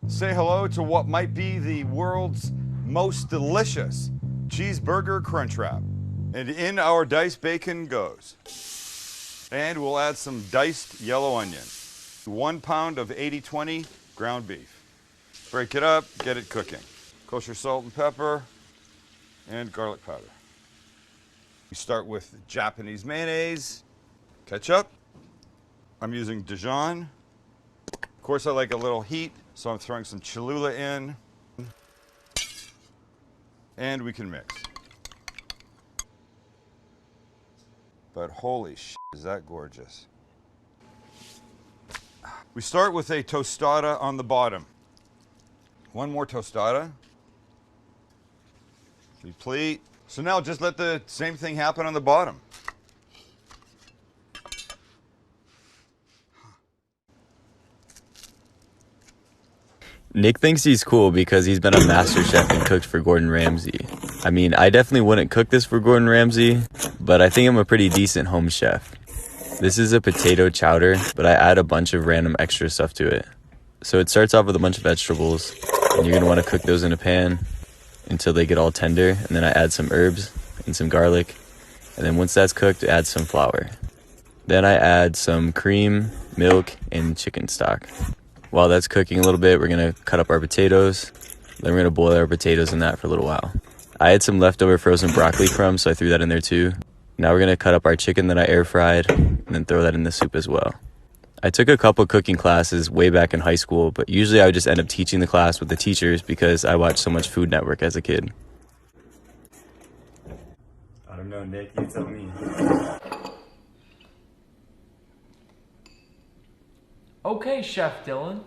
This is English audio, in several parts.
Say hello to what might be the world's most delicious cheeseburger crunch wrap. And in our diced bacon goes. And we'll add some diced yellow onion. 1 pound of 80/20 ground beef. Break it up, get it cooking. Kosher salt and pepper and garlic powder. We start with Japanese mayonnaise, ketchup. I'm using Dijon. Of course, I like a little heat, so I'm throwing some Cholula in. And we can mix. But holy shit, is that gorgeous. We start with a tostada on the bottom. One more tostada. Replete. So now just let the same thing happen on the bottom. Nick thinks he's cool because he's been a master chef and cooked for Gordon Ramsay. I mean, I definitely wouldn't cook this for Gordon Ramsay, but I think I'm a pretty decent home chef. This is a potato chowder, but I add a bunch of random extra stuff to it. So it starts off with a bunch of vegetables, and you're going to want to cook those in a pan until they get all tender, and then I add some herbs and some garlic, and then once that's cooked, add some flour. Then I add some cream, milk, and chicken stock. While that's cooking a little bit, we're going to cut up our potatoes. Then we're going to boil our potatoes in that for a little while. I had some leftover frozen broccoli crumbs, so I threw that in there too. Now we're going to cut up our chicken that I air fried and then throw that in the soup as well. I took a couple cooking classes way back in high school, but usually I would just end up teaching the class with the teachers because I watched so much Food Network as a kid. I don't know, Nick, you tell me. Okay, Chef Dylan.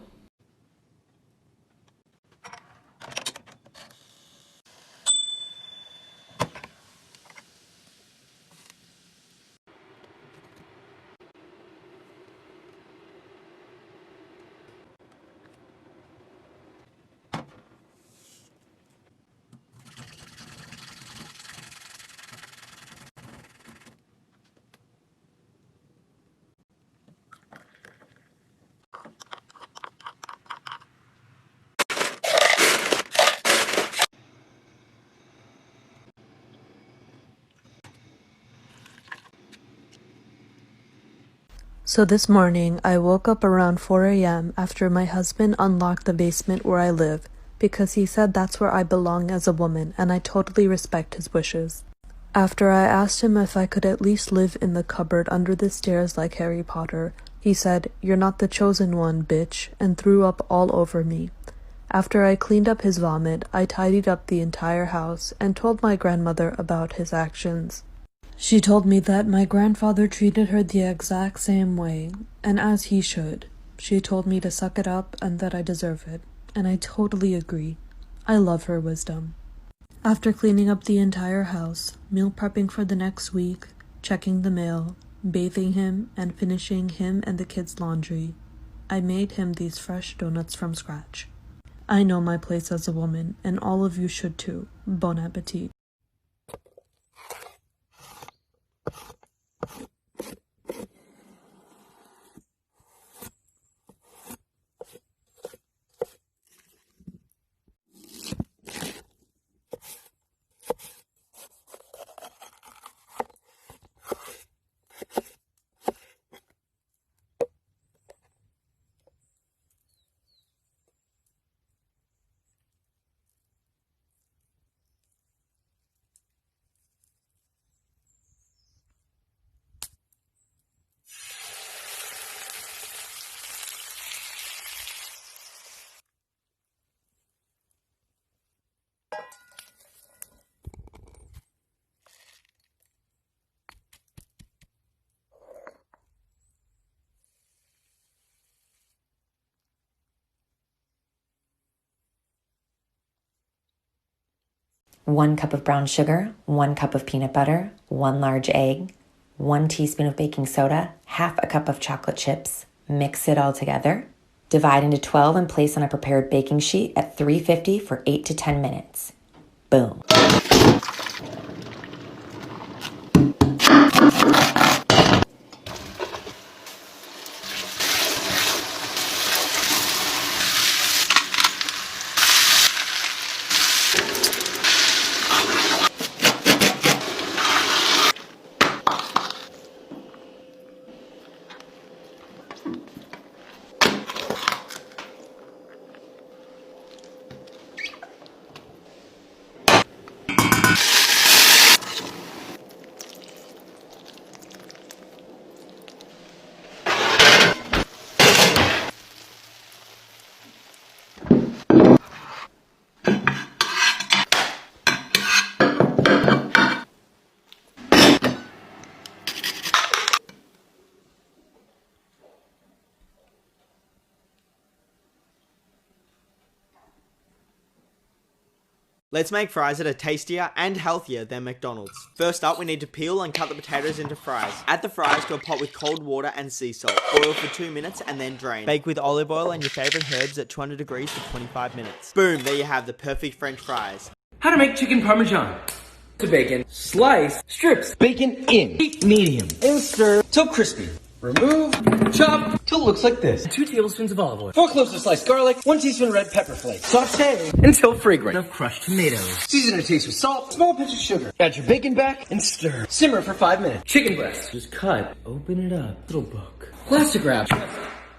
So this morning, I woke up around 4 a.m. after my husband unlocked the basement where I live because he said that's where I belong as a woman and I totally respect his wishes. After I asked him if I could at least live in the cupboard under the stairs like Harry Potter, he said, "You're not the chosen one, bitch," and threw up all over me. After I cleaned up his vomit, I tidied up the entire house and told my grandmother about his actions. She told me that my grandfather treated her the exact same way, and as he should. She told me to suck it up and that I deserve it, and I totally agree. I love her wisdom. After cleaning up the entire house, meal prepping for the next week, checking the mail, bathing him, and finishing him and the kids' laundry, I made him these fresh donuts from scratch. I know my place as a woman, and all of you should too. Bon appetit. One cup of brown sugar, 1 cup of peanut butter, 1 large egg, 1 teaspoon of baking soda, half a cup of chocolate chips. Mix it all together. Divide into 12 and place on a prepared baking sheet at 350 for 8 to 10 minutes. Boom. Let's make fries that are tastier and healthier than McDonald's. First up, we need to peel and cut the potatoes into fries. Add the fries to a pot with cold water and sea salt. Boil for 2 minutes and then drain. Bake with olive oil and your favorite herbs at 200 degrees for 25 minutes. Boom, there you have the perfect French fries. How to make chicken parmesan. To bacon, slice, strips, bacon in, heat medium, and stir till crispy. Remove, chop, till it looks like this. 2 tablespoons of olive oil. 4 cloves of sliced garlic. 1 teaspoon red pepper flakes. Saute until fragrant. Of crushed tomatoes. Season to taste with salt. Small pinch of sugar. Add your bacon back and stir. Simmer for 5 minutes. Chicken breast. Just cut. Open it up. Little book. Plastic wrap.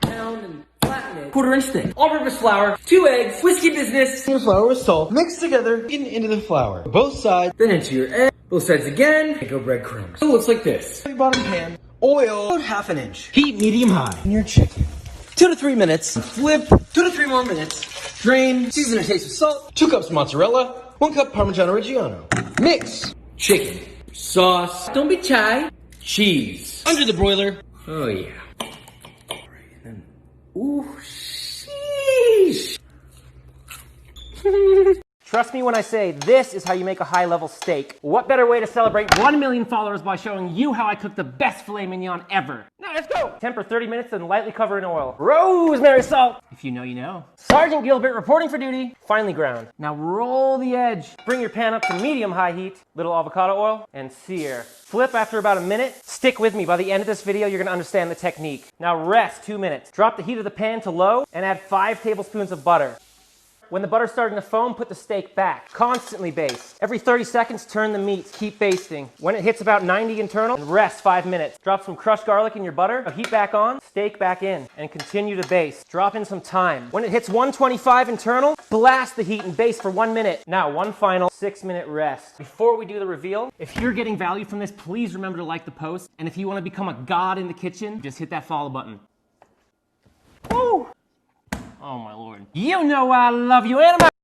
Pound and flatten it. 1/4 inch thick. All-purpose flour. 2 eggs. Whiskey business. The flour with salt. Mix together. Into the flour. Both sides. Then into your egg. Both sides again. And go breadcrumbs. So it looks like this. Bottom pan. Oil, about 1/2 inch. Heat medium high. And your chicken. 2 to 3 minutes. Flip. 2 to 3 more minutes. Drain. Season to taste with salt. 2 cups mozzarella. 1 cup Parmigiano Reggiano. Mix. Chicken. Sauce. Don't be shy. Cheese. Under the broiler. Oh yeah. Alright, and then. Ooh, sheesh. Trust me when I say this is how you make a high-level steak. What better way to celebrate 1 million followers by showing you how I cook the best filet mignon ever? Now let's go! Temper 30 minutes and lightly cover in oil. Rosemary salt! If you know, you know. Sergeant Gilbert reporting for duty. Finely ground. Now roll the edge. Bring your pan up to medium-high heat. Little avocado oil and sear. Flip after about a minute. Stick with me. By the end of this video, you're gonna understand the technique. Now rest 2 minutes. Drop the heat of the pan to low and add 5 tablespoons of butter. When the butter's starting to foam, put the steak back. Constantly baste. Every 30 seconds, turn the meat. Keep basting. When it hits about 90 internal, rest 5 minutes. Drop some crushed garlic in your butter. Heat back on, steak back in, and continue to baste. Drop in some thyme. When it hits 125 internal, blast the heat and baste for 1 minute. Now, one final 6-minute rest. Before we do the reveal, if you're getting value from this, please remember to like the post. And if you want to become a god in the kitchen, just hit that follow button. Woo! Oh my lord. You know I love you, and I'm out.